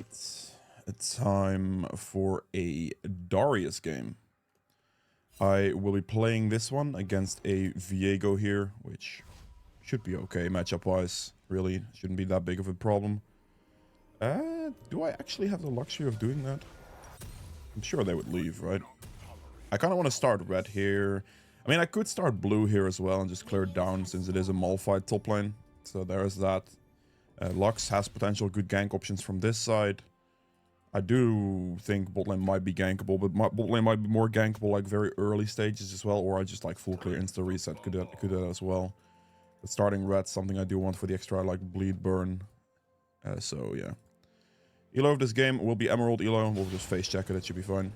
Alright, it's time for a Darius game. I will be playing this one against a Viego here, which should be okay matchup-wise. Really, shouldn't be that big of a problem. Do I actually have the luxury of doing that? I'm sure they would leave, right? I kind of want to start red here. I mean, I could start blue here as well and just clear it down since it is a Malphite top lane. So there's that. Lux has potential good gank options from this side. I do think bot lane might be gankable, but bot lane might be more gankable like very early stages as well, or I just like full clear insta reset could do that as well. But starting red, something I do want for the extra like bleed burn. So yeah. Elo of this game will be Emerald Elo. We'll just face check it, it should be fine.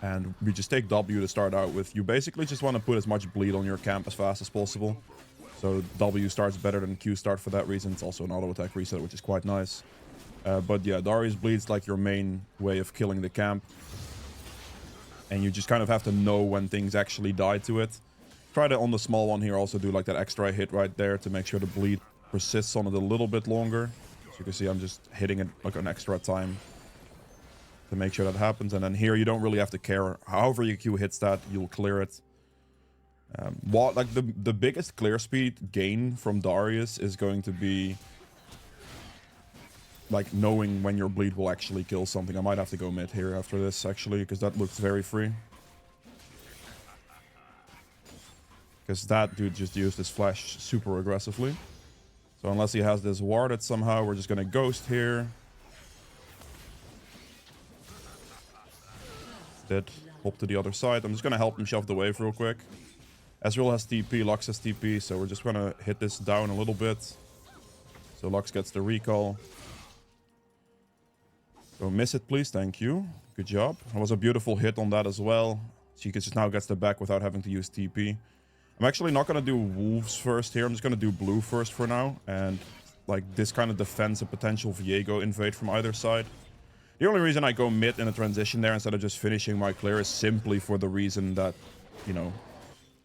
And we just take W to start out with. You basically just want to put as much bleed on your camp as fast as possible. So W starts better than Q start for that reason. It's also an auto attack reset, which is quite nice. But yeah, Darius bleeds like your main way of killing the camp. And you just kind of have to know when things actually die to it. Try to, on the small one here, also do like that extra hit right there to make sure the bleed persists on it a little bit longer. So you can see I'm just hitting it like an extra time to make sure that happens. And then here you don't really have to care. However your Q hits that, you'll clear it. What like the biggest clear speed gain from Darius is going to be like knowing when your bleed will actually kill something. I might have to go mid here after this actually, because that looks very free. Because that dude just used his flash super aggressively. So unless he has this warded somehow, we're just gonna ghost here. Dead. Hop to the other side. I'm just gonna help him shove the wave real quick. Ezreal has TP, Lux has TP, so we're just gonna hit this down a little bit. So Lux gets the recall. Go miss it, please. Thank you. Good job. That was a beautiful hit on that as well. She just now gets the back without having to use TP. I'm actually not gonna do wolves first here. I'm just gonna do blue first for now. And like this kind of defends a potential Viego invade from either side. The only reason I go mid in a transition there instead of just finishing my clear is simply for the reason that, you know,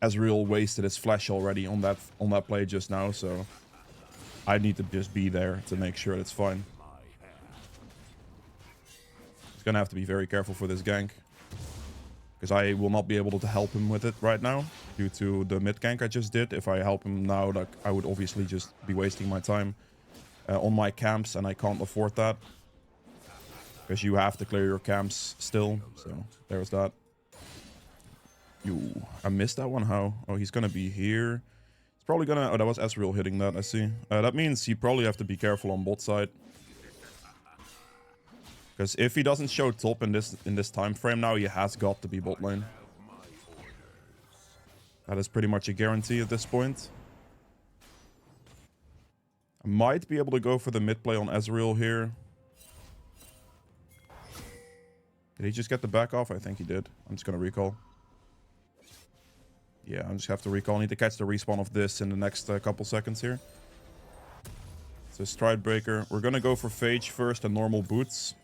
Ezreal wasted his flash already on that play just now, so I need to just be there to make sure it's fine. Just gonna have to be very careful for this gank, because I will not be able to help him with it right now due to the mid gank I just did. If I help him now, like I would obviously just be wasting my time on my camps, and I can't afford that. Because you have to clear your camps still, so there's that. I missed that one. How? Oh, he's gonna be here. He's probably gonna... Oh, that was Ezreal hitting that, I see. That means you probably have to be careful on bot side. Because if he doesn't show top in this time frame now, he has got to be bot lane. That is pretty much a guarantee at this point. I might be able to go for the mid play on Ezreal here. Did he just get the back off? I think he did. I'm just gonna recall. Yeah, I just have to recall. I need to catch the respawn of this in the next couple seconds here. So Stride Breaker. We're gonna go for Phage first and normal boots.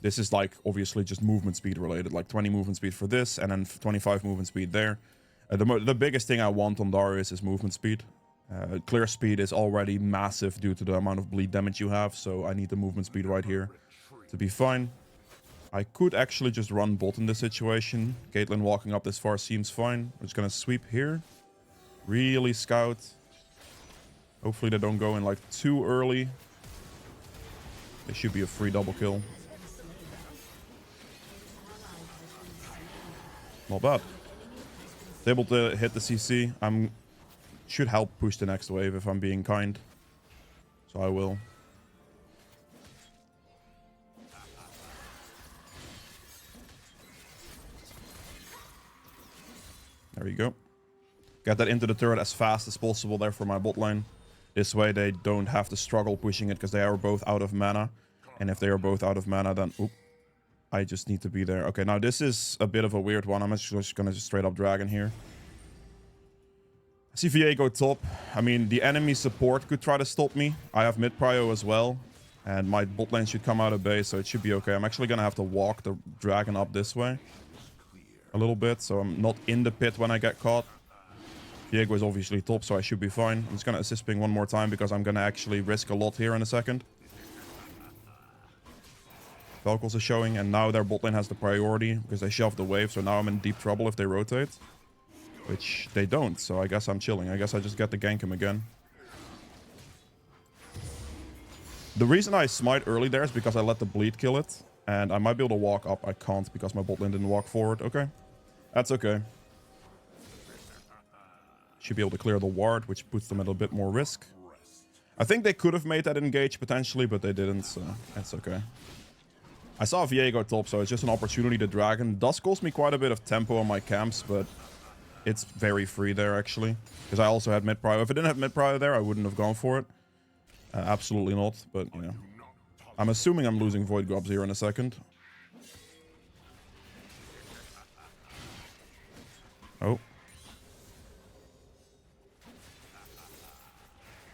This is like obviously just movement speed related. Like 20 movement speed for this and then 25 movement speed there. The biggest thing I want on Darius is movement speed. Clear speed is already massive due to the amount of bleed damage you have. So I need the movement speed right here to be fine. I could actually just run bot in this situation. Caitlyn walking up this far seems fine. We're just gonna sweep here. Really scout. Hopefully they don't go in like too early. They should be a free double kill. Not bad. Able to hit the CC. Should help push the next wave if I'm being kind. So I will. There you go. Get that into the turret as fast as possible there for my bot lane. This way they don't have to struggle pushing it because they are both out of mana. And if they are both out of mana, then... Oop, I just need to be there. Okay, now this is a bit of a weird one. I'm just gonna just straight up dragon here. I see Viego top. I mean, the enemy support could try to stop me. I have mid prio as well. And my bot lane should come out of base, so it should be okay. I'm actually gonna have to walk the dragon up this way a little bit, so I'm not in the pit when I get caught. Viego is obviously top, so I should be fine. I'm just gonna assist ping one more time because I'm gonna actually risk a lot here in a second. Velkos is showing, and now their bot lane has the priority because they shoved the wave, so now I'm in deep trouble if they rotate. Which they don't, so I guess I'm chilling. I guess I just get to gank him again. The reason I smite early there is because I let the bleed kill it. And I might be able to walk up. I can't because my bot lane didn't walk forward. Okay. That's okay. Should be able to clear the ward, which puts them at a bit more risk. I think they could have made that engage potentially, but they didn't, so that's okay. I saw Viego top, so it's just an opportunity to dragon. It does cost me quite a bit of tempo on my camps, but it's very free there, actually. Because I also had mid prio. If I didn't have mid prio there, I wouldn't have gone for it. Absolutely not, but, you know. I'm assuming I'm losing Void Grubs here in a second. Oh.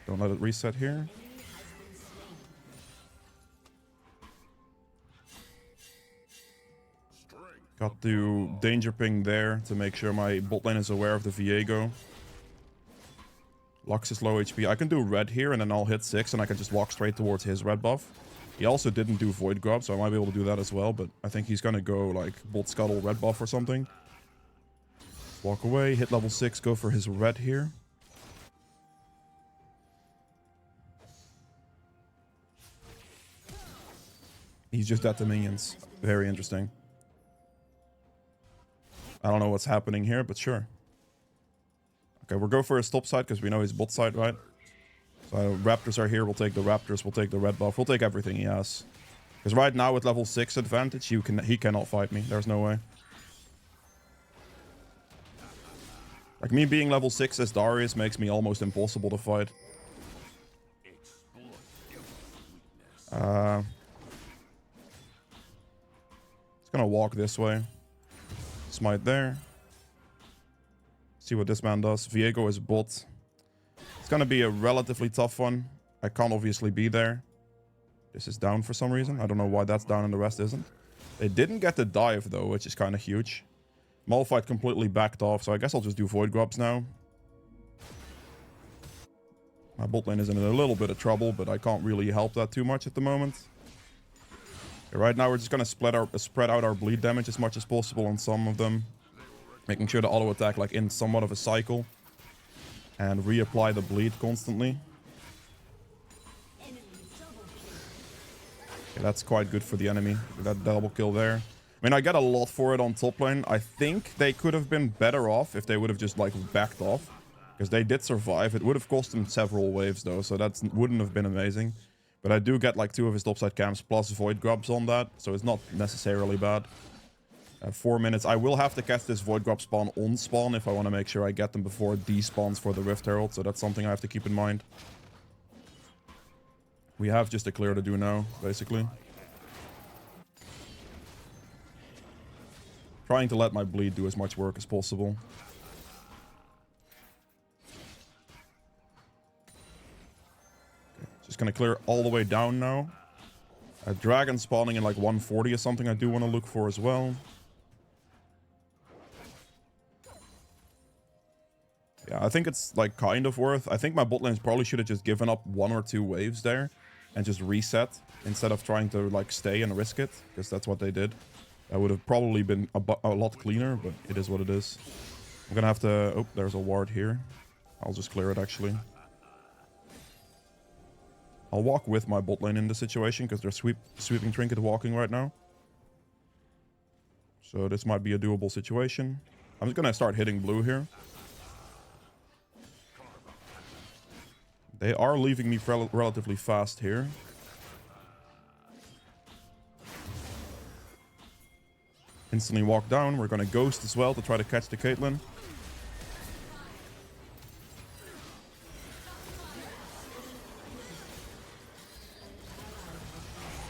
Don't let it reset here. Got to danger ping there to make sure my bot lane is aware of the Viego. Lux is low HP. I can do red here and then I'll hit 6 and I can just walk straight towards his red buff. He also didn't do Void Grub, so I might be able to do that as well, but I think he's gonna go like Bolt Scuttle red buff or something. Walk away, hit level 6, go for his red here. He's just at the minions. Very interesting. I don't know what's happening here, but sure. Okay, we'll go for his top side because we know he's bot side, right? So Raptors are here. We'll take the Raptors. We'll take the red buff. We'll take everything he has. Because right now with level 6 advantage, he cannot fight me. There's no way. Like me being level 6 as Darius makes me almost impossible to fight. It's gonna walk this way. Smite there. See what this man does. Viego is bot. It's gonna be a relatively tough one. I can't obviously be there. This is down for some reason. I don't know why that's down and the rest isn't. They didn't get the dive though, which is kind of huge. Malphite completely backed off, so I guess I'll just do Void Grubs now. My bot lane is in a little bit of trouble, but I can't really help that too much at the moment. Okay, right now we're just gonna spread out our bleed damage as much as possible on some of them. Making sure to auto attack like in somewhat of a cycle. And reapply the bleed constantly. Okay, that's quite good for the enemy. That double kill there. I mean, I get a lot for it on top lane. I think they could have been better off if they would have just like backed off. Because they did survive. It would have cost them several waves though, so that wouldn't have been amazing. But I do get like 2 of his topside camps plus Void Grubs on that, so it's not necessarily bad. 4 minutes. I will have to catch this Void Grub spawn on spawn if I want to make sure I get them before it despawns for the Rift Herald, so that's something I have to keep in mind. We have just a clear to do now, basically. Trying to let my bleed do as much work as possible. Okay, just gonna clear all the way down now. A dragon spawning in like 140 is something I do want to look for as well. Yeah, I think it's like kind of worth. I think my bot lanes probably should have just given up 1 or 2 waves there and just reset instead of trying to like stay and risk it, because that's what they did. That would have probably been a lot cleaner, but it is what it is. I'm gonna have to... Oh, there's a ward here. I'll just clear it actually. I'll walk with my bot lane in this situation because they're sweeping trinket walking right now. So this might be a doable situation. I'm just gonna start hitting blue here. They are leaving me relatively fast here. Instantly walk down. We're gonna ghost as well to try to catch the Caitlyn.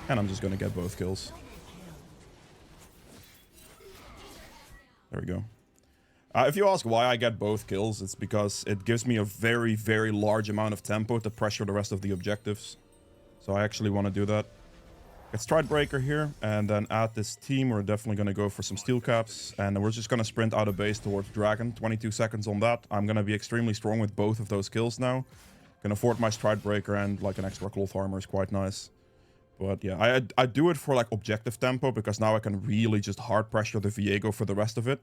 And I'm just gonna get both kills. There we go. If you ask why I get both kills, it's because it gives me a very, very large amount of tempo to pressure the rest of the objectives. So I actually want to do that. Get Stridebreaker here, and then add this team. We're definitely going to go for some steel caps, and we're just going to sprint out of base towards Dragon. 22 seconds on that. I'm going to be extremely strong with both of those kills now. Can afford my Stridebreaker, and like an extra cloth armor is quite nice. But yeah, I do it for like objective tempo, because now I can really just hard pressure the Viego for the rest of it.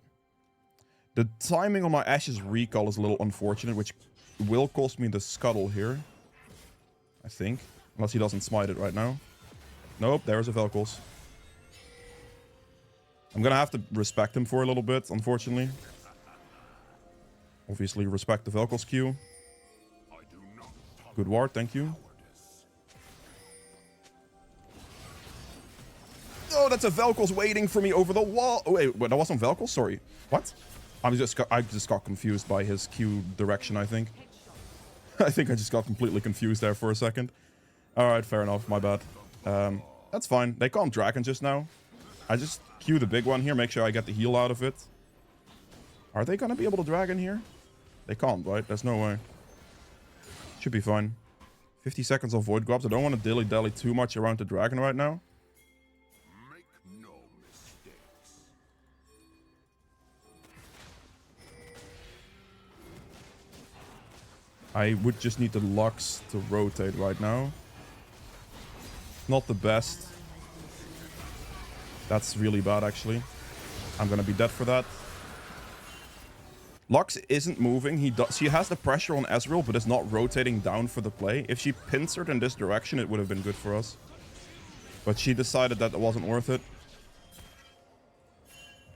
The timing on my Ashe's recall is a little unfortunate, which will cost me the scuttle here, I think. Unless he doesn't smite it right now. Nope, there's a Vel'Koz. I'm gonna have to respect him for a little bit, unfortunately. Obviously, respect the Vel'Koz Q. Good ward, thank you. Oh, that's a Vel'Koz waiting for me over the wall. Oh, wait, that wasn't Vel'Koz? Sorry. What? I just got confused by his Q direction, I think. I think I just got completely confused there for a second. Alright, fair enough, my bad. That's fine. They can't Dragon just now. I just Q the big one here, make sure I get the heal out of it. Are they gonna be able to Dragon here? They can't, right? There's no way. Should be fine. 50 seconds of Void Grubs. I don't want to dilly-dally too much around the Dragon right now. Make no mistakes. I would just need the Lux to rotate right now. Not the best. That's really bad, actually. I'm gonna be dead for that. Lux isn't moving. She has the pressure on Ezreal, but is not rotating down for the play. If she pincered in this direction, it would have been good for us. But she decided that it wasn't worth it.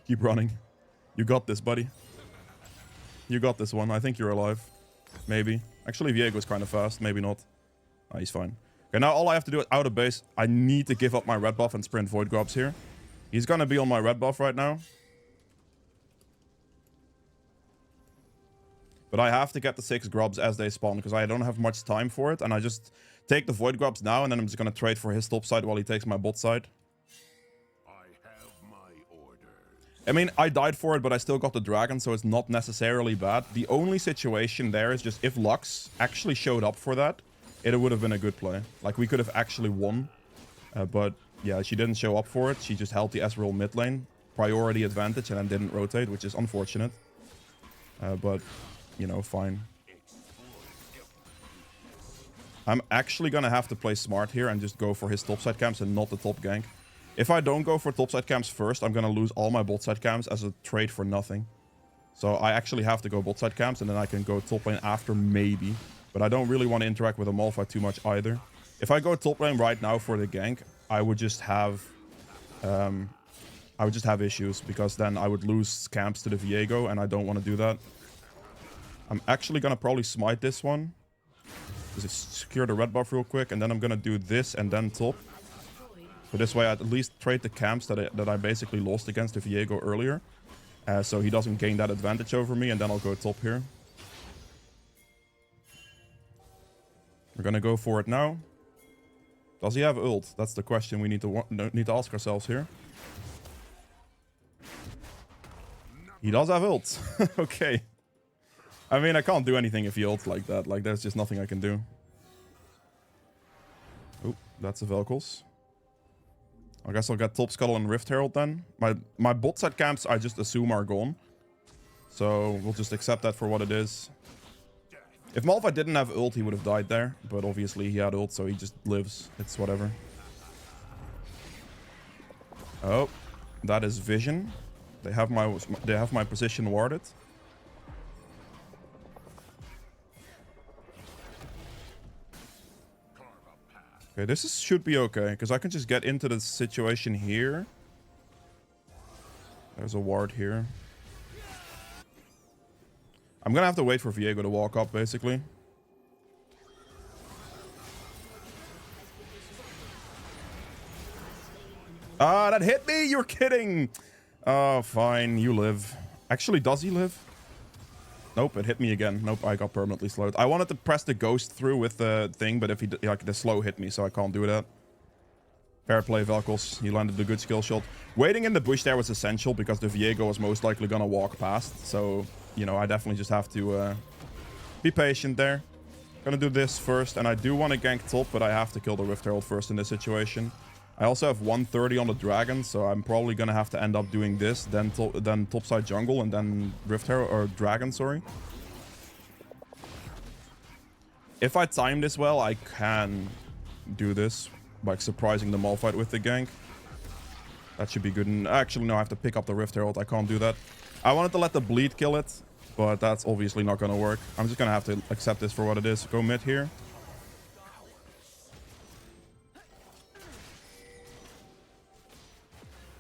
Keep running. You got this, buddy. You got this one. I think you're alive. Maybe. Actually, Viego's kind of fast. Maybe not. Ah, he's fine. Okay, now all I have to do is out of base. I need to give up my red buff and sprint Void Grubs here. He's gonna be on my red buff right now. But I have to get the 6 grubs as they spawn, because I don't have much time for it. And I just take the Void Grubs now, and then I'm just gonna trade for his top side while he takes my bot side. I have my orders. I mean, I died for it, but I still got the dragon, so it's not necessarily bad. The only situation there is just if Lux actually showed up for that, it would have been a good play. Like, we could have actually won. But yeah, she didn't show up for it. She just held the Ezreal mid lane. Priority advantage, and then didn't rotate, which is unfortunate. But, you know, fine. I'm actually gonna have to play smart here and just go for his topside camps and not the top gank. If I don't go for topside camps first, I'm gonna lose all my bot side camps as a trade for nothing. So I actually have to go bot side camps, and then I can go top lane after, maybe. But I don't really want to interact with a Malphite too much either. If I go top lane right now for the gank, I would just have issues, because then I would lose camps to the Viego, and I don't want to do that. I'm actually gonna probably smite this one. Just secure the red buff real quick, and then I'm gonna do this and then top. So this way I at least trade the camps that I basically lost against the Viego earlier. So he doesn't gain that advantage over me, and then I'll go top here. We're gonna go for it now. Does he have ult? That's the question we need to ask ourselves here. He does have ult. Okay. I mean, I can't do anything if he ults like that. Like, there's just nothing I can do. Oh, that's a Vel'Koz. I guess I'll get Top Scuttle and Rift Herald then. My bot side camps, I just assume, are gone. So we'll just accept that for what it is. If Malphite didn't have ult, he would have died there. But obviously he had ult, so he just lives. It's whatever. Oh, that is vision. They have my position warded. Okay, this should be okay, because I can just get into the situation here. There's a ward here. I'm gonna have to wait for Viego to walk up, basically. Ah, that hit me! You're kidding! Oh, fine, you live. Actually, does he live? Nope, it hit me again. Nope, I got permanently slowed. I wanted to press the ghost through with the thing, but if he like the slow hit me, so I can't do that. Fair play, Vel'Koz. He landed a good skill shot. Waiting in the bush there was essential, because the Viego was most likely gonna walk past. So, you know, I definitely just have to be patient there. Gonna do this first, and I do want to gank top, but I have to kill the Rift Herald first in this situation. I also have 130 on the dragon, so I'm probably gonna have to end up doing this, then topside jungle, and then Rift Herald, or dragon, sorry. If I time this well, I can do this, like surprising the Malphite with the gank. That should be good. And actually, no, I have to pick up the Rift Herald. I can't do that. I wanted to let the bleed kill it, but that's obviously not gonna work. I'm just gonna have to accept this for what it is. Go mid here.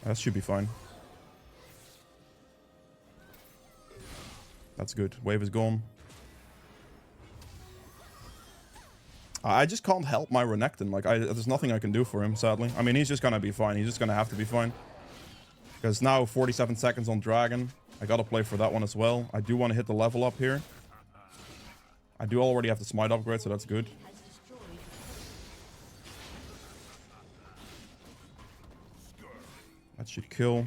That should be fine. That's good. Wave is gone. I just can't help my Renekton. Like, there's nothing I can do for him, sadly. I mean, he's just gonna be fine. He's just gonna have to be fine. Because now 47 seconds on Dragon. I gotta play for that one as well. I do want to hit the level up here. I do already have the smite upgrade, so that's good. That should kill.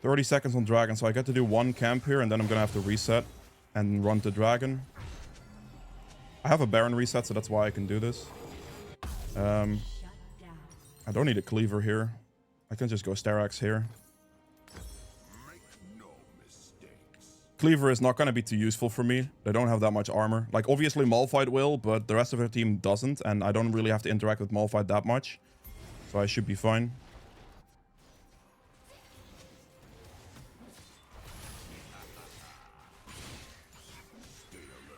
30 seconds on Dragon, so I get to do one camp here, and then I'm gonna have to reset and run to Dragon. I have a Baron reset, so that's why I can do this. I don't need a Cleaver here. I can just go Sterax here. Cleaver is not going to be too useful for me. They don't have that much armor. Like, obviously Malphite will, but the rest of their team doesn't, and I don't really have to interact with Malphite that much. So I should be fine.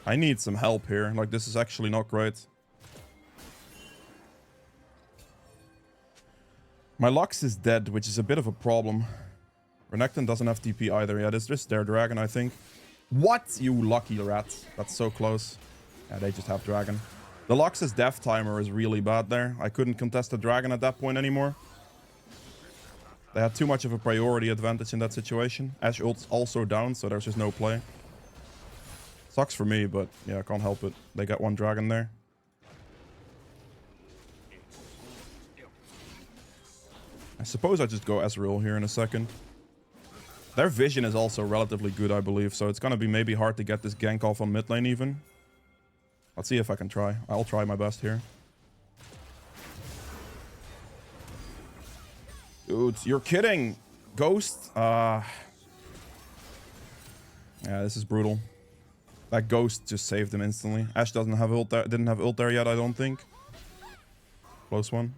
I need some help here. Like, this is actually not great. My Lux is dead, which is a bit of a problem. Renekton doesn't have TP either. Yeah, this is their dragon, I think. What? You lucky rat. That's so close. Yeah, they just have dragon. The Lux's death timer is really bad there. I couldn't contest the dragon at that point anymore. They had too much of a priority advantage in that situation. Ashe ult's also down, so there's just no play. Sucks for me, but yeah, I can't help it. They got one dragon there. I suppose I just go Ezreal here in a second. Their vision is also relatively good, I believe, so it's gonna be maybe hard to get this gank off on mid lane even. Let's see if I can try. I'll try my best here. Dude, you're kidding! Ghost? Yeah, this is brutal. That Ghost just saved him instantly. Ashe doesn't have ult there, didn't have ult there yet, I don't think. Close one.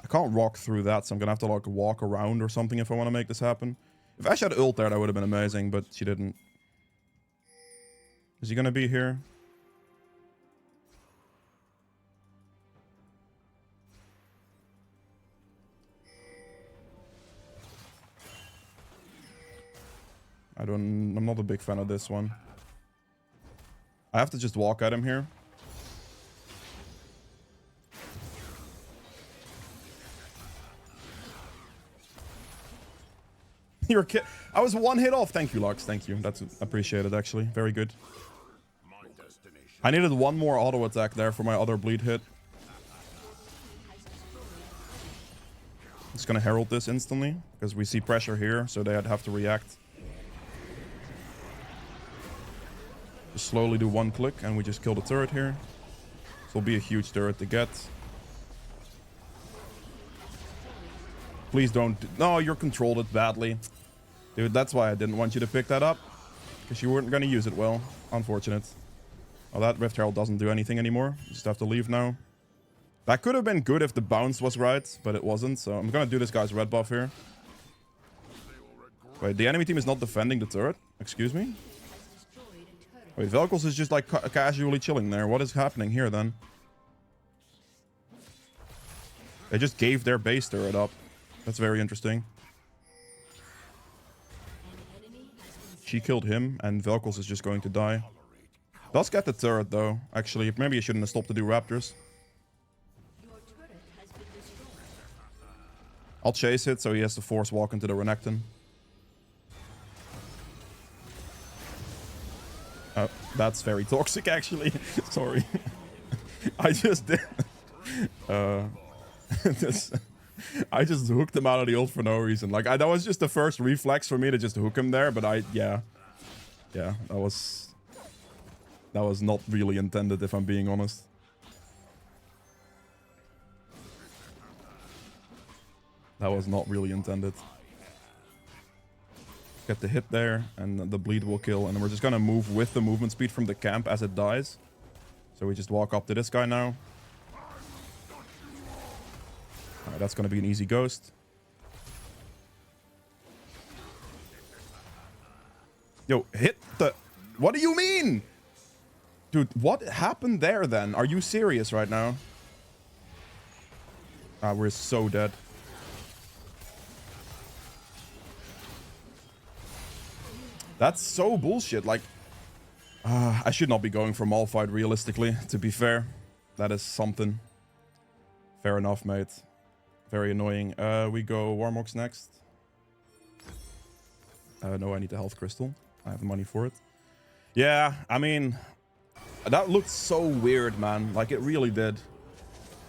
I can't walk through that, so I'm gonna have to like walk around or something if I want to make this happen. If Ashe had ult there, that would have been amazing, but she didn't. Is he gonna be here? I'm not a big fan of this one. I have to just walk at him here. You're kid. I was one hit off. Thank you, Lux. Thank you. That's appreciated, actually. Very good. I needed one more auto attack there for my other bleed hit. Just gonna Herald this instantly because we see pressure here, so they'd have to react. Just slowly do one click and we just kill the turret here. This will be a huge turret to get. Please don't. No, you're controlled it badly. Dude, that's why I didn't want you to pick that up. Because you weren't going to use it well. Unfortunate. Oh, that Rift Herald doesn't do anything anymore. You just have to leave now. That could have been good if the bounce was right, but it wasn't. So I'm going to do this guy's red buff here. Wait, the enemy team is not defending the turret? Excuse me? Wait, Vel'Koz is just like casually chilling there. What is happening here then? They just gave their base turret up. That's very interesting. She killed him, and Vel'Koz is just going to die. Does get the turret though. Actually, maybe I shouldn't have stopped to do Raptors. I'll chase it, so he has to force walk into the Renekton. That's very toxic, actually. Sorry. I just did. I just hooked him out of the ult for no reason. Like, that was just the first reflex for me to just hook him there, but yeah, that was not really intended, if I'm being honest. That was not really intended. Get the hit there, and the bleed will kill. And we're just gonna move with the movement speed from the camp as it dies. So we just walk up to this guy now. Alright, that's gonna be an easy ghost. Yo, hit the... What do you mean? Dude, what happened there then? Are you serious right now? Ah, we're so dead. That's so bullshit. Like, I should not be going for Malphite realistically, to be fair. That is something. Fair enough, mate. Very annoying. We go Warmox next. No, I need the health crystal. I have the money for it. Yeah, I mean, that looked so weird, man. Like, it really did.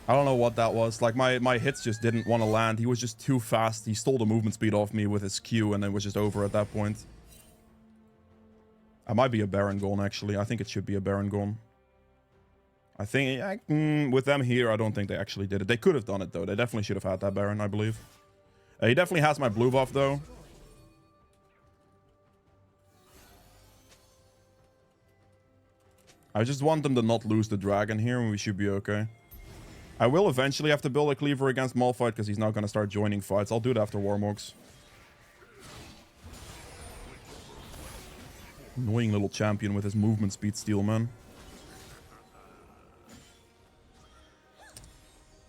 I don't know what that was. Like, my hits just didn't want to land. He was just too fast. He stole the movement speed off me with his Q, and it was just over at that point. It might be a Baron Gorn, actually. I think it should be a Baron Gorn. I think... with them here, I don't think they actually did it. They could have done it, though. They definitely should have had that Baron, I believe. He definitely has my blue buff, though. I just want them to not lose the dragon here, and we should be okay. I will eventually have to build a cleaver against Malphite, because he's not going to start joining fights. I'll do it after Warmogs. Annoying little champion with his movement speed steal, man.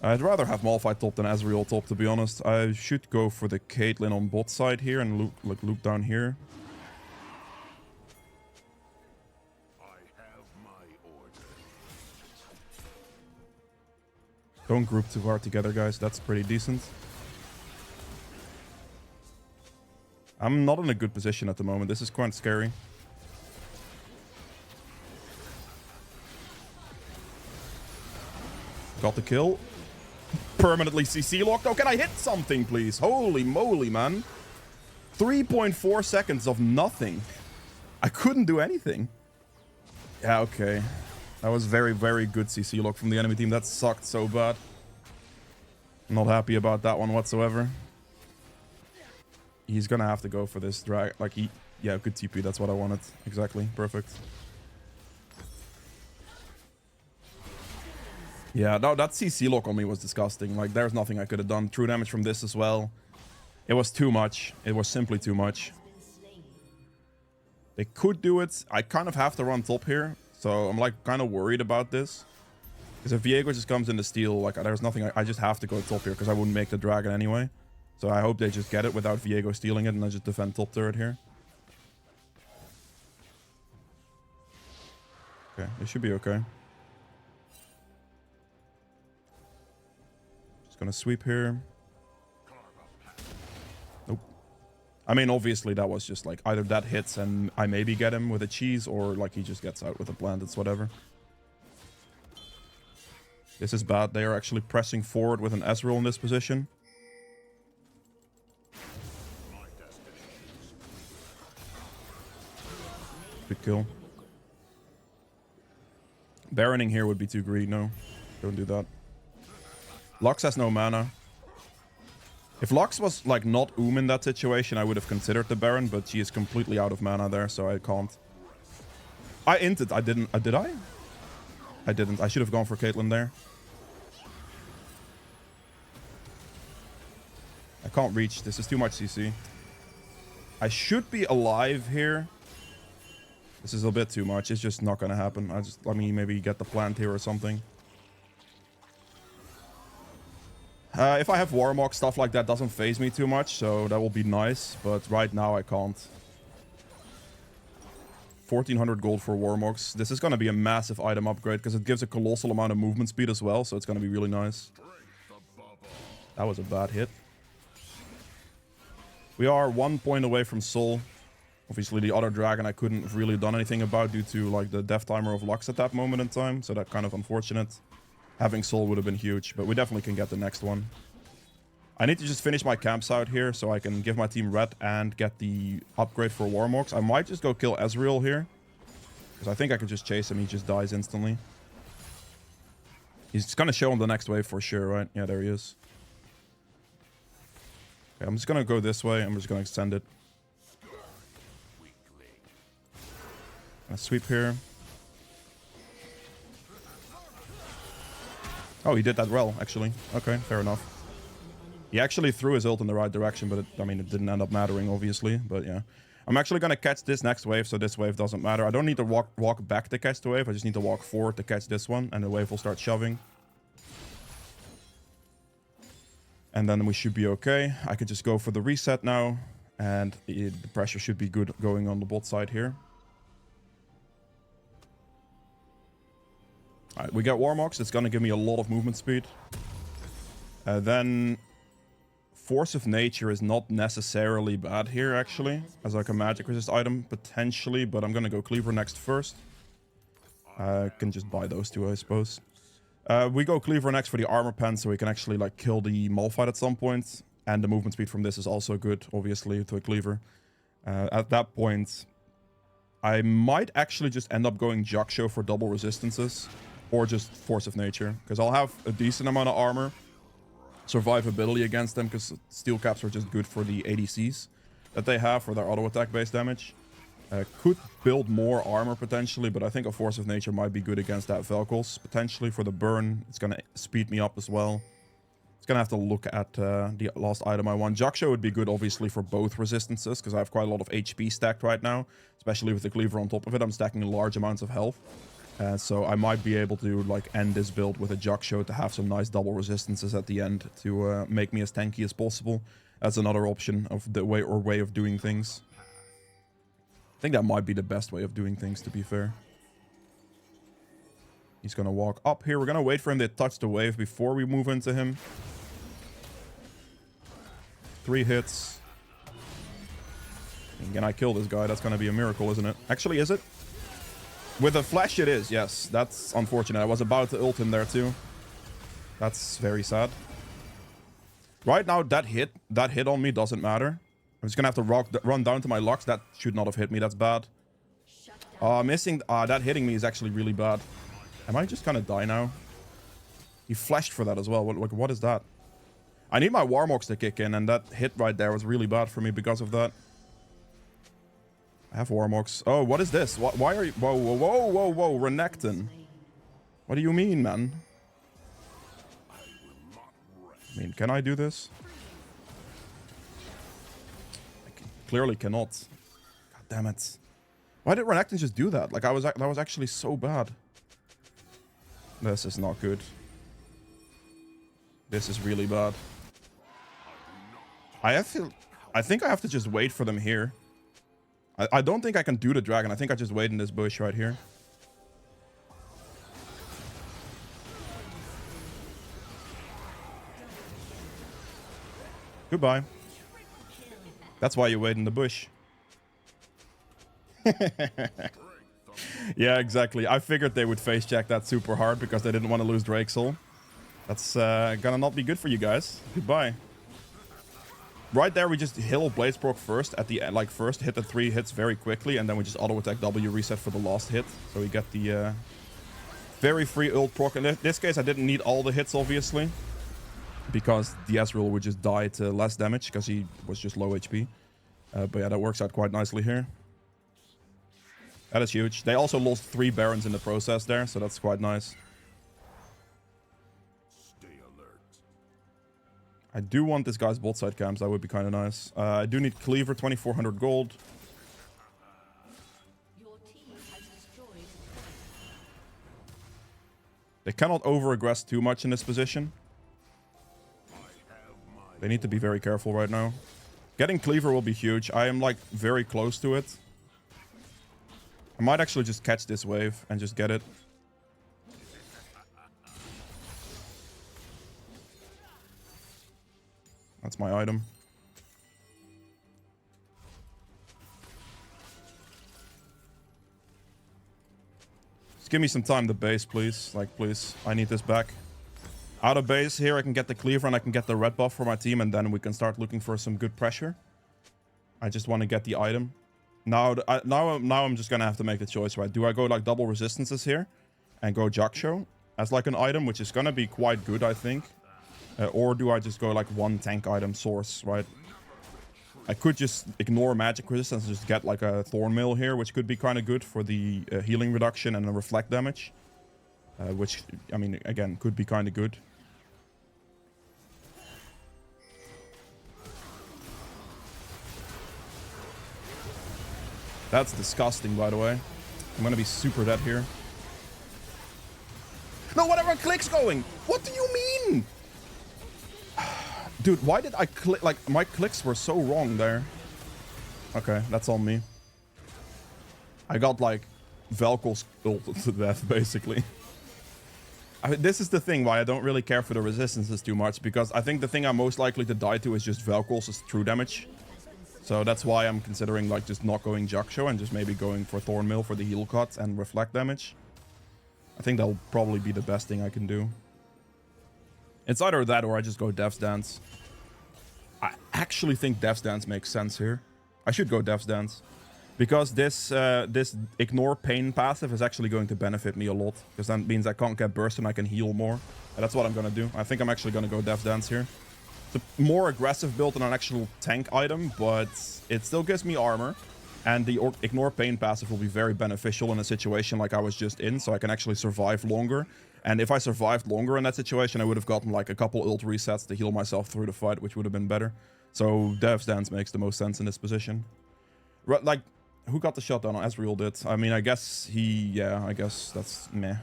I'd rather have Malphite top than Ezreal top, to be honest. I should go for the Caitlyn on bot side here and loop down here. Don't group too hard together, guys. That's pretty decent. I'm not in a good position at the moment. This is quite scary. Got the kill. Permanently CC locked. Oh, can I hit something, please? Holy moly, man. 3.4 seconds of nothing. I couldn't do anything. Yeah, okay. That was very, very good CC lock from the enemy team. That sucked so bad. Not happy about that one whatsoever. He's gonna have to go for this drag. Like, yeah, good TP. That's what I wanted. Exactly. Perfect. Yeah, no, that CC lock on me was disgusting. Like, there's nothing I could have done. True damage from this as well. It was too much. It was simply too much. They could do it. I kind of have to run top here. So I'm, like, kind of worried about this. Because if Viego just comes in to steal, like, there's nothing. I just have to go top here because I wouldn't make the dragon anyway. So I hope they just get it without Viego stealing it and I just defend top turret here. Okay, it should be okay. Gonna sweep here. Nope. I mean, obviously that was just like either that hits and I maybe get him with a cheese, or like he just gets out with a plant. It's whatever. This is bad. They are actually pressing forward with an Ezreal in this position. Good kill. Baroning here would be too greedy. No, don't do that. Lux has no mana. If Lux was, like, not in that situation, I would have considered the Baron, but she is completely out of mana there, so I can't. I inted. I didn't. Did I? I didn't. I should have gone for Caitlyn there. I can't reach. This is too much CC. I should be alive here. This is a bit too much. It's just not going to happen. Let me maybe get the plant here or something. If I have Warmog, stuff like that doesn't phase me too much, so that will be nice. But right now I can't. 1400 gold for Warmogs. This is going to be a massive item upgrade because it gives a colossal amount of movement speed as well, so it's going to be really nice. That was a bad hit. We are 1 point away from Soul. Obviously the other dragon I couldn't have really done anything about due to like the death timer of Lux at that moment in time, so that's kind of unfortunate. Having Soul would have been huge, but we definitely can get the next one. I need to just finish my camps out here so I can give my team red and get the upgrade for Warmogs. I might just go kill Ezreal here, because I think I can just chase him. He just dies instantly. He's going to show him the next wave for sure, right? Yeah, there he is. Okay, I'm just gonna go this way. I'm just gonna extend it. Gonna sweep here. Oh, he did that well, actually. Okay, fair enough. He actually threw his ult in the right direction, but I mean, it didn't end up mattering, obviously. But yeah. I'm actually going to catch this next wave, so this wave doesn't matter. I don't need to walk back to catch the wave. I just need to walk forward to catch this one, and the wave will start shoving. And then we should be okay. I could just go for the reset now, and the pressure should be good going on the bot side here. All right, we get Warmox. It's going to give me a lot of movement speed. Then Force of Nature is not necessarily bad here, actually, as like a magic resist item, potentially, but I'm going to go Cleaver next first. I can just buy those two, I suppose. We go Cleaver next for the armor pen, so we can actually like kill the Malphite at some point. And the movement speed from this is also good, obviously, to a Cleaver. At that point, I might actually just end up going Jaksho for double resistances. Or just Force of Nature, because I'll have a decent amount of armor. Survivability against them, because steel caps are just good for the ADCs that they have for their auto attack based damage. Could build more armor potentially, but I think a Force of Nature might be good against that Vel'Koz. Potentially for the burn, it's going to speed me up as well. It's going to have to look at the last item I want. Jaksho would be good obviously for both resistances, because I have quite a lot of HP stacked right now, especially with the Cleaver on top of it. I'm stacking large amounts of health. So I might be able to like end this build with a Jaksho to have some nice double resistances at the end to make me as tanky as possible. That's another option of the way of doing things. I think that might be the best way of doing things, to be fair. He's gonna walk up here. We're gonna wait for him to touch the wave before we move into him. 3 hits. And can I kill this guy? That's gonna be a miracle, isn't it? Actually, is it? With a flash it is, yes. That's unfortunate. I was about to ult him there too. That's very sad. Right now, that hit on me doesn't matter. I'm just gonna have to run down to my Lux. That should not have hit me. That's bad. That hitting me is actually really bad. I might just kind of die now. He flashed for that as well. What is that? I need my Warmox to kick in, and that hit right there was really bad for me because of that. I have Warmox. Oh, what is this? Why are you... Whoa, whoa, whoa, whoa, whoa, Renekton. What do you mean, man? I mean, can I do this? I clearly cannot. God damn it. Why did Renekton just do that? Like, that was actually so bad. This is not good. This is really bad. I think I have to just wait for them here. I don't think I can do the dragon. I think I just wait in this bush right here. Goodbye. That's why you wait in the bush. Yeah, exactly. I figured they would face check that super hard because they didn't want to lose Drake's Soul. That's gonna not be good for you guys. Goodbye. Right there, we just heal Bladesproc first at the end, like first hit the 3 hits very quickly, and then we just auto attack W reset for the last hit. So we get the very free ult proc. In this case, I didn't need all the hits, obviously, because the Ezreal would just die to less damage because he was just low HP. But yeah, that works out quite nicely here. That is huge. They also lost 3 Barons in the process there, so that's quite nice. I do want this guy's bot side camps. That would be kind of nice. I do need Cleaver, 2400 gold. They cannot over-aggress too much in this position. They need to be very careful right now. Getting Cleaver will be huge. I am like very close to it. I might actually just catch this wave and just get it. That's my item. Just give me some time to base, please. Like, please. I need this back. Out of base here, I can get the Cleaver and I can get the red buff for my team, and then we can start looking for some good pressure. I just want to get the item. Now I'm just going to have to make the choice, right? Do I go like double resistances here and go Jaksho as like an item, which is going to be quite good, I think. Or do I just go like one tank item source, right? I could just ignore magic resistance and just get like a Thorn Mail here, which could be kind of good for the healing reduction and the reflect damage. Which, I mean, again, could be kind of good. That's disgusting, by the way. I'm gonna be super dead here. No, whatever click's going! What do you mean? Dude, why did I click? Like, my clicks were so wrong there. Okay, that's on me. I got, like, Vel'Koz ulted to death, basically. I mean, this is the thing why I don't really care for the resistances too much, because I think the thing I'm most likely to die to is just Vel'Koz's true damage. So that's why I'm considering, like, just not going Jaksho and just maybe going for Thornmail for the heal cut and reflect damage. I think that'll probably be the best thing I can do. It's either that or I just go Death's Dance. I actually think Death's Dance makes sense here. I should go Death's Dance. Because this Ignore Pain passive is actually going to benefit me a lot. Because that means I can't get burst and I can heal more. And that's what I'm going to do. I think I'm actually going to go Death's Dance here. It's a more aggressive build than an actual tank item, but it still gives me armor. And the Ignore Pain passive will be very beneficial in a situation like I was just in, so I can actually survive longer. And if I survived longer in that situation, I would have gotten like a couple ult resets to heal myself through the fight, which would have been better. So Death's Dance makes the most sense in this position. Like, who got the shutdown? Ezreal did. I mean, I guess yeah, I guess that's meh.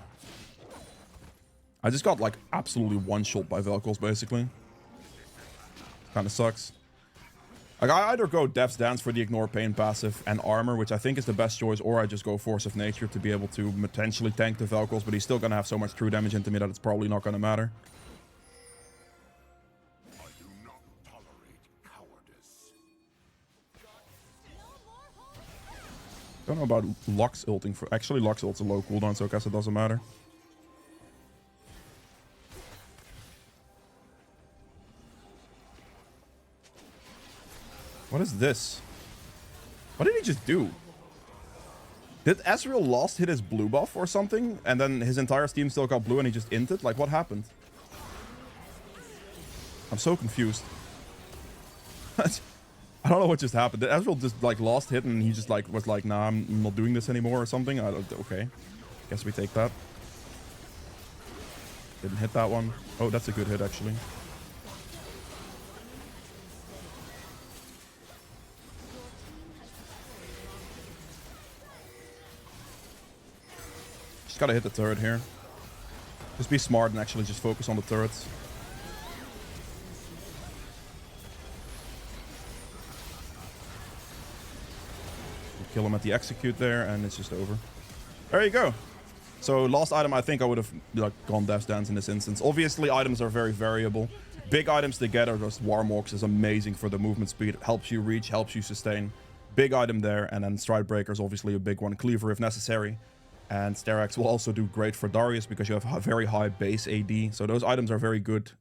I just got like absolutely one-shot by Vel'Koz, basically. Kind of sucks. Like, I either go Death's Dance for the Ignore Pain passive and armor, which I think is the best choice, or I just go Force of Nature to be able to potentially tank the Vel'Koz, but he's still going to have so much true damage into me that it's probably not going to matter. I do not tolerate cowardice. Don't know about Lux ulting for... Actually, Lux ult's a low cooldown, so I guess it doesn't matter. What is this? What did he just do? Did Ezreal lost hit his blue buff or something? And then his entire team still got blue and he just inted? Like, what happened? I'm so confused. I don't know what just happened. Did Ezreal just, like, lost hit and he just, like, was like, nah, I'm not doing this anymore or something? I don't... Okay. Guess we take that. Didn't hit that one. Oh, that's a good hit, actually. Gotta hit the turret here. Just be smart and actually just focus on the turrets. You kill him at the execute there and it's just over. There you go. So last item, I think I would have like gone Death's Dance in this instance. Obviously items are very variable. Big items to get are just Warmorks is amazing for the movement speed. Helps you reach, helps you sustain. Big item there, and then Stridebreaker is obviously a big one. Cleaver if necessary. And Sterak's will also do great for Darius because you have a very high base AD. So those items are very good.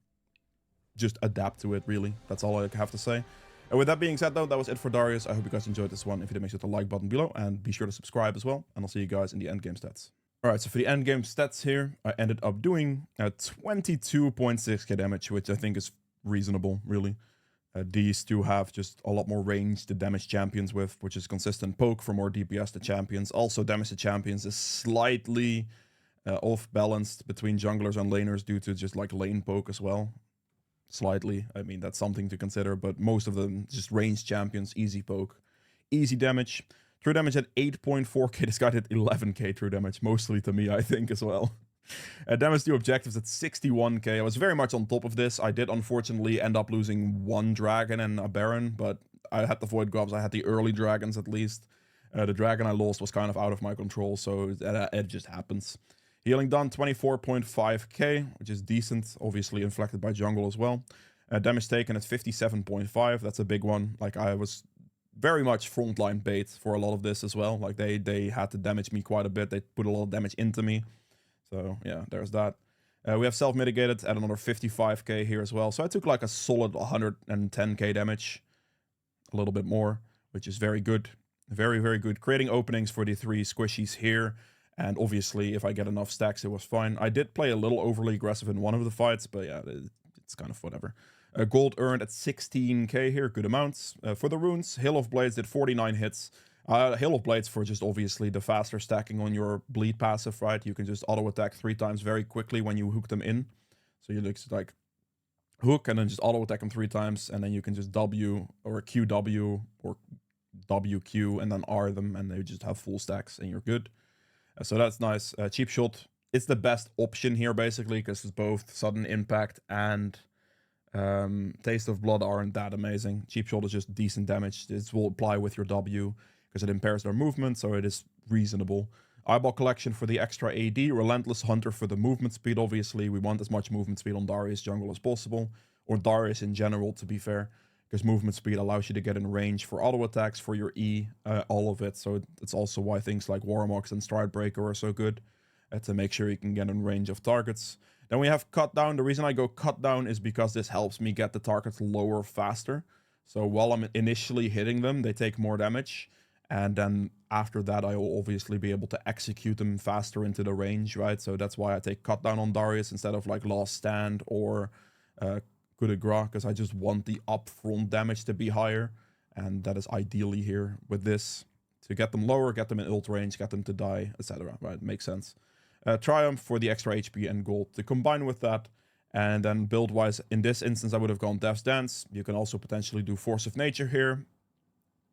Just adapt to it, really. That's all I have to say. And with that being said, though, that was it for Darius. I hope you guys enjoyed this one. If you did, make sure to hit the like button below. And be sure to subscribe as well. And I'll see you guys in the endgame stats. Alright, so for the endgame stats here, I ended up doing 22.6k damage, which I think is reasonable, really. These two have just a lot more range to damage champions with, which is consistent poke for more DPS to champions. Also, damage to champions is slightly off-balanced between junglers and laners due to just like lane poke as well. Slightly. I mean, that's something to consider, but most of them just ranged champions, easy poke, easy damage. True damage at 8.4k. This guy did 11k true damage, mostly to me, I think, as well. Damage to objectives at 61k. I was very much on top of this. I did unfortunately end up losing one dragon and a baron, but I had the void gobs. I had the early dragons at least. The dragon I lost was kind of out of my control, so it just happens. Healing done 24.5k, which is decent. Obviously inflected by jungle as well. Damage taken at 57.5. That's a big one. Like, I was very much frontline bait for a lot of this as well. Like, they had to damage me quite a bit. They put a lot of damage into me. So, yeah, there's that. We have self-mitigated at another 55k here as well. So I took like a solid 110k damage. A little bit more, which is very good. Very, very good. Creating openings for the 3 squishies here. And obviously, if I get enough stacks, it was fine. I did play a little overly aggressive in one of the fights, but yeah, it's kind of whatever. Gold earned at 16k here, good amounts. For the runes, Hail of Blades did 49 hits. Hail of Blades for just obviously the faster stacking on your bleed passive, right? You can just auto attack 3 times very quickly when you hook them in. So you just like hook and then just auto attack them 3 times, and then you can just W or QW or WQ and then R them, and they just have full stacks and you're good. So that's nice. Cheap Shot, it's the best option here basically because it's both sudden impact and Taste of Blood aren't that amazing. Cheap Shot is just decent damage. This will apply with your W because it impairs their movement, so it is reasonable. Eyeball Collection for the extra AD. Relentless Hunter for the movement speed, obviously. We want as much movement speed on Darius jungle as possible. Or Darius in general, to be fair. Because movement speed allows you to get in range for auto attacks, for your E, all of it. So it's also why things like Warmox and Stridebreaker are so good. To make sure you can get in range of targets. Then we have Cut Down. The reason I go Cut Down is because this helps me get the targets lower faster. So while I'm initially hitting them, they take more damage. And then after that, I will obviously be able to execute them faster into the range, right? So that's why I take Cut Down on Darius instead of like Last Stand or Coup de Grace, because I just want the upfront damage to be higher. And that is ideally here with this. To get them lower, get them in ult range, get them to die, etc. Right? Makes sense. Triumph for the extra HP and gold to combine with that. And then build-wise, in this instance, I would have gone Death's Dance. You can also potentially do Force of Nature here.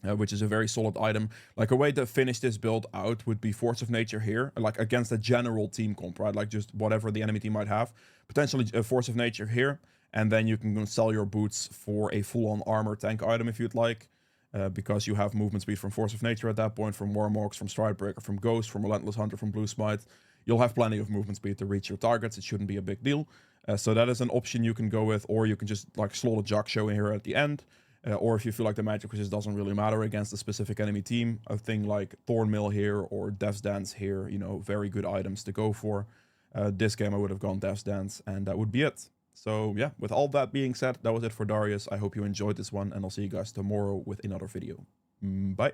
Which is a very solid item. Like a way to finish this build out would be Force of Nature here, like against a general team comp, right? Like just whatever the enemy team might have. Potentially a Force of Nature here, and then you can go sell your boots for a full-on armor tank item if you'd like, because you have movement speed from Force of Nature at that point, from Warmox, from Stridebreaker, from Ghost, from Relentless Hunter, from Blue Smite. You'll have plenty of movement speed to reach your targets. It shouldn't be a big deal. So that is an option you can go with, or you can just like slot a Jug Show in here at the end. Or if you feel like the magic just doesn't really matter against a specific enemy team, a thing like Thornmill here or Death's Dance here, you know, very good items to go for. This game I would have gone Death's Dance, and that would be it. So yeah, with all that being said, that was it for Darius. I hope you enjoyed this one, and I'll see you guys tomorrow with another video. Bye.